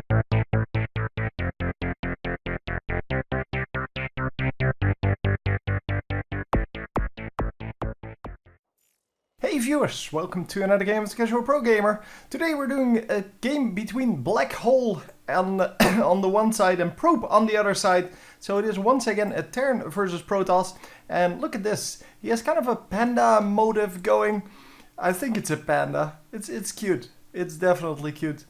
Hey viewers, welcome to another game as a Casual Pro Gamer. Today we're doing a game between Black Hole on the one side and Probe on the other side. So it is once again a Terran versus Protoss. And look at this, he has kind of a panda motive going. I think it's a panda. It's cute. It's definitely cute.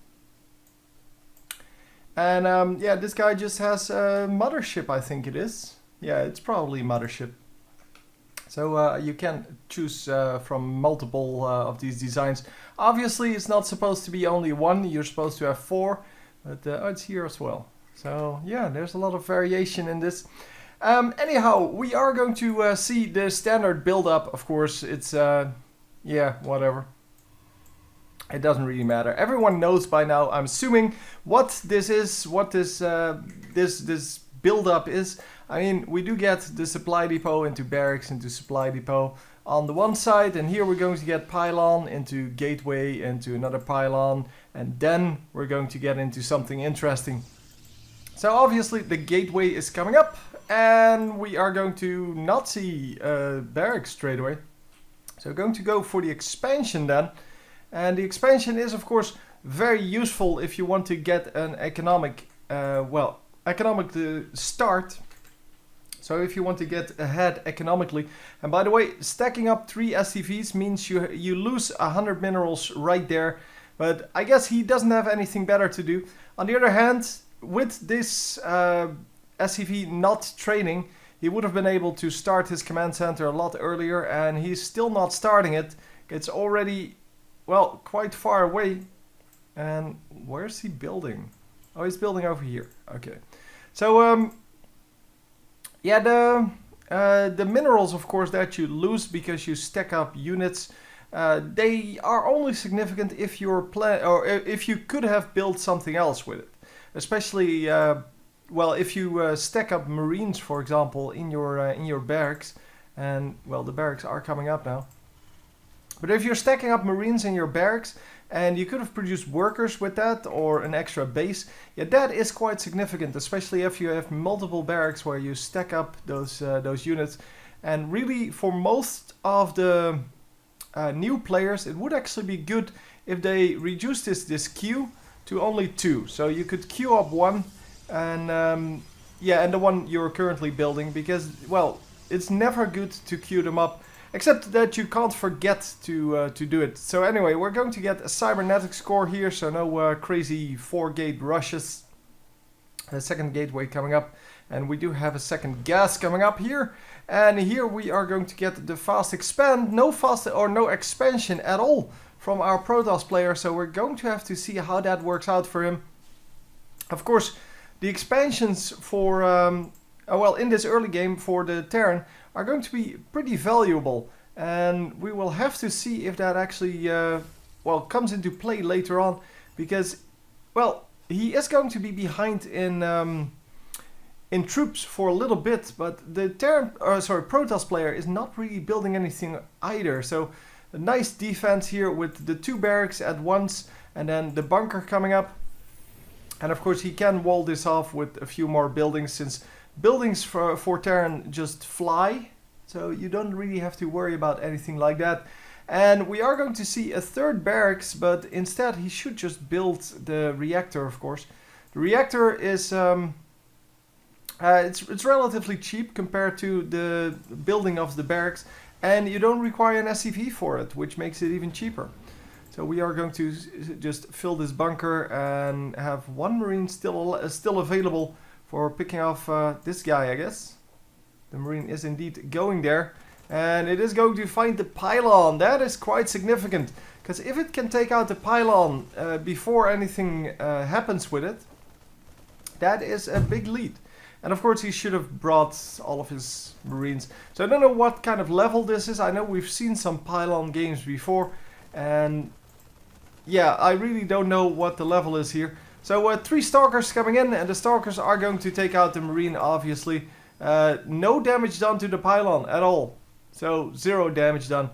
And yeah, this guy just has a mothership, I think it is. Yeah, it's probably mothership. So you can choose from multiple of these designs. Obviously it's not supposed to be only one, you're supposed to have four, but it's here as well. So yeah, there's a lot of variation in this. Anyhow, we are going to see the standard build-up, of course. It's, yeah, whatever. It doesn't really matter. Everyone knows by now, I'm assuming, what this is, what this build-up is. I mean, we do get the supply depot into barracks, into supply depot on the one side, and here we're going to get pylon into gateway, into another pylon, and then we're going to get into something interesting. So obviously the gateway is coming up, and we are going to not see barracks straight away. So we're going to go for the expansion then, and the expansion is of course very useful if you want to get an economic, start. So if you want to get ahead economically, and by the way, stacking up 3 SCVs means you lose 100 minerals right there, but I guess he doesn't have anything better to do. On the other hand, with this SCV not training, he would have been able to start his command center a lot earlier, and he's still not starting it. It's already, well, quite far away. And where's he building? Oh, he's building over here. Okay. So, yeah, the minerals, of course, that you lose because you stack up units, they are only significant if you're if you could have built something else with it. Especially, well, if you stack up marines, for example, in your barracks, and well, the barracks are coming up now. But if you're stacking up marines in your barracks, and you could have produced workers with that, or an extra base, yeah, that is quite significant, especially if you have multiple barracks where you stack up those units. And really, for most of the new players, it would actually be good if they reduced this queue to only 2. So you could queue up 1, and yeah, and the one you're currently building, because, well, it's never good to queue them up. Except that you can't forget to do it. So anyway, we're going to get a cybernetics core here, so no crazy 4-gate rushes. A second gateway coming up, and we do have a second gas coming up here. And here we are going to get the fast expand, no expansion at all from our Protoss player. So we're going to have to see how that works out for him. Of course, the expansions for well, in this early game for the Terran are going to be pretty valuable, and we will have to see if that actually well, comes into play later on, because, well, he is going to be behind in troops for a little bit, but the Protoss player is not really building anything either. So a nice defense here with the 2 barracks at once, and then the bunker coming up, and of course he can wall this off with a few more buildings, since buildings for Terran just fly, so you don't really have to worry about anything like that. And we are going to see a 3rd barracks, but instead he should just build the reactor, of course. The reactor is it's relatively cheap compared to the building of the barracks, and you don't require an SCV for it, which makes it even cheaper. So we are going to just fill this bunker and have 1 marine still available for picking off this guy, I guess. The marine is indeed going there, and it is going to find the pylon. That is quite significant, because if it can take out the pylon before anything happens with it, that is a big lead. And of course he should have brought all of his marines. So I don't know what kind of level this is. I know we've seen some pylon games before, and yeah, I really don't know what the level is here. So 3 Stalkers coming in, and the Stalkers are going to take out the marine, obviously. No damage done to the pylon at all. So 0 damage done.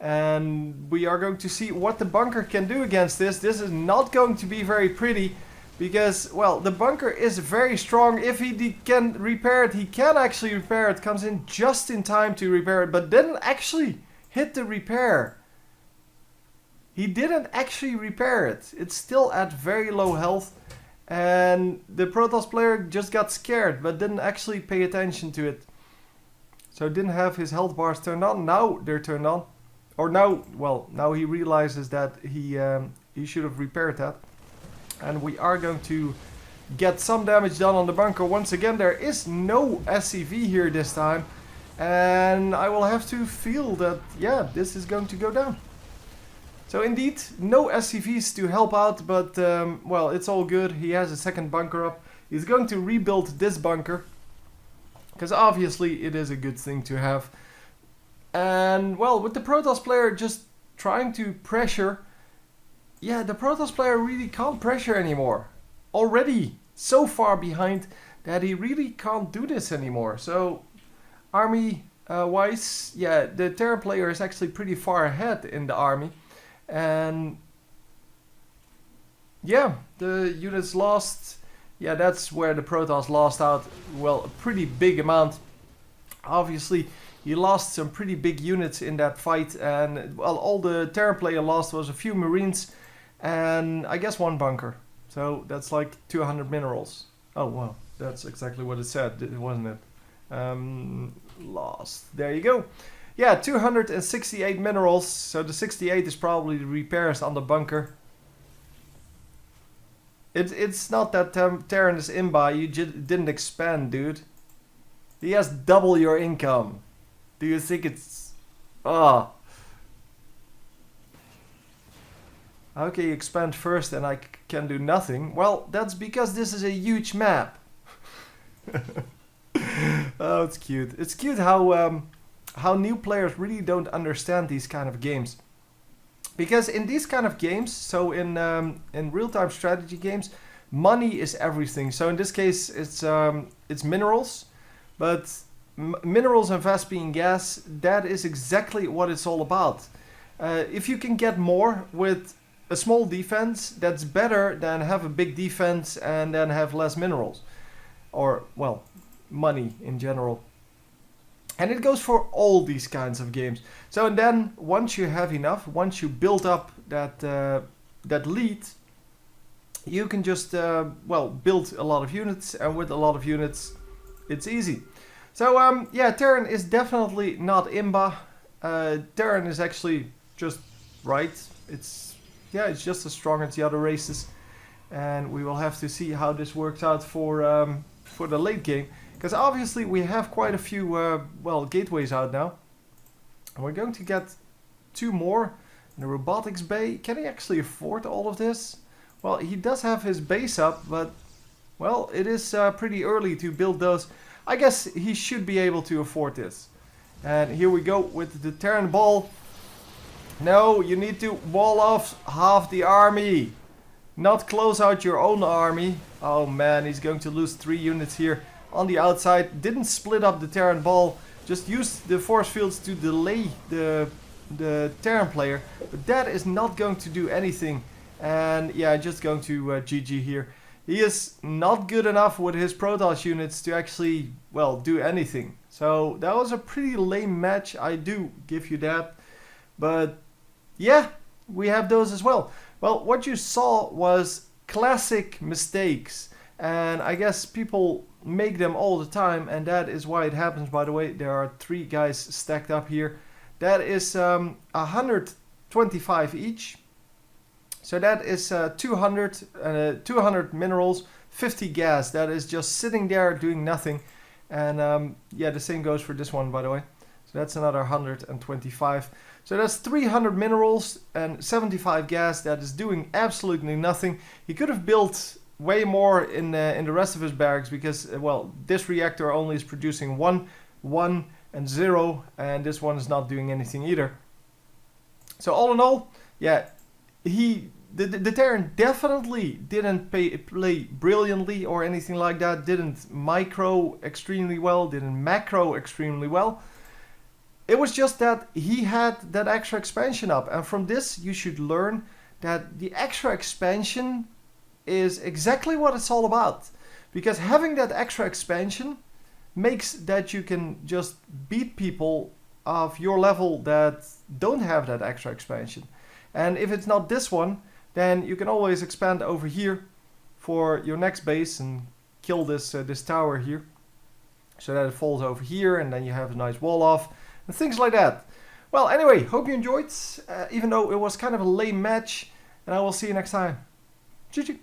And we are going to see what the bunker can do against this. This is not going to be very pretty, Because, well, the bunker is very strong. If he can repair it, he can actually repair it. Comes in just in time to repair it, but didn't actually hit the repair. He didn't actually repair it. It's still at very low health. And the Protoss player just got scared, but didn't actually pay attention to it. So didn't have his health bars turned on. Now they're turned on. Or now, well, now he realizes that he should have repaired that. And we are going to get some damage done on the bunker. Once again, there is no SCV here this time. And I will have to feel that, yeah, this is going to go down. So indeed, no SCVs to help out, but, well, it's all good. He has a second bunker up. He's going to rebuild this bunker. Because obviously it is a good thing to have. And, well, with the Protoss player just trying to pressure... Yeah, the Protoss player really can't pressure anymore. Already so far behind that he really can't do this anymore. So, army-wise, yeah, the Terran player is actually pretty far ahead in the army. And, yeah, the units lost. Yeah, that's where the Protoss lost out, well, a pretty big amount. Obviously, he lost some pretty big units in that fight. And, well, all the Terran player lost was a few Marines. And I guess one bunker. So that's like 200 minerals. Oh, wow. That's exactly what it said, wasn't it? Lost. There you go. Yeah, 268 minerals. So the 68 is probably the repairs on the bunker. It's not that Terran is imba. You didn't expand, dude. He has double your income. Do you think it's... Ah. How can you expand first and I can do nothing? Well, that's because this is a huge map. Oh, it's cute. It's cute how new players really don't understand these kind of games. Because in these kind of games, so in real-time strategy games, money is everything. So in this case, it's minerals, but minerals and Vespene gas, that is exactly what it's all about. If you can get more with a small defense, that's better than have a big defense and then have less minerals. Or, well, money in general. And it goes for all these kinds of games. So and then, once you have enough, once you build up that lead, you can just, well, build a lot of units. And with a lot of units, it's easy. So, yeah, Terran is definitely not imba. Terran is actually just right. Yeah, it's just as strong as the other races, and we will have to see how this works out for the late game. Because obviously we have quite a few well, gateways out now, and we're going to get 2 more in the robotics bay. Can he actually afford all of this? Well, he does have his base up, but well, it is pretty early to build those. I guess he should be able to afford this. And here we go with the Terran ball. No, you need to wall off half the army. Not close out your own army. Oh man, he's going to lose 3 units here on the outside. Didn't split up the Terran ball. Just used the force fields to delay the Terran player. But that is not going to do anything. And yeah, just going to GG here. He is not good enough with his Protoss units to actually, well, do anything. So that was a pretty lame match. I do give you that. But yeah, we have those as well. Well, what you saw was classic mistakes. And I guess people make them all the time. And that is why it happens, by the way. There are 3 guys stacked up here. That is 125 each. So that is 200 minerals, 50 gas. That is just sitting there doing nothing. And yeah, the same goes for this one, by the way. So that's another 125. So that's 300 minerals and 75 gas. That is doing absolutely nothing. He could have built way more in the rest of his barracks because, well, this reactor only is producing 1, 1, and 0. And this one is not doing anything either. So all in all, yeah, the Terran definitely didn't play brilliantly or anything like that. Didn't micro extremely well. Didn't macro extremely well. It was just that he had that extra expansion up. And from this, you should learn that the extra expansion is exactly what it's all about. Because having that extra expansion makes that you can just beat people of your level that don't have that extra expansion. And if it's not this one, then you can always expand over here for your next base and kill this this tower here, so that it falls over here and then you have a nice wall off and things like that. Well, anyway, hope you enjoyed, even though it was kind of a lame match, and I will see you next time. GG.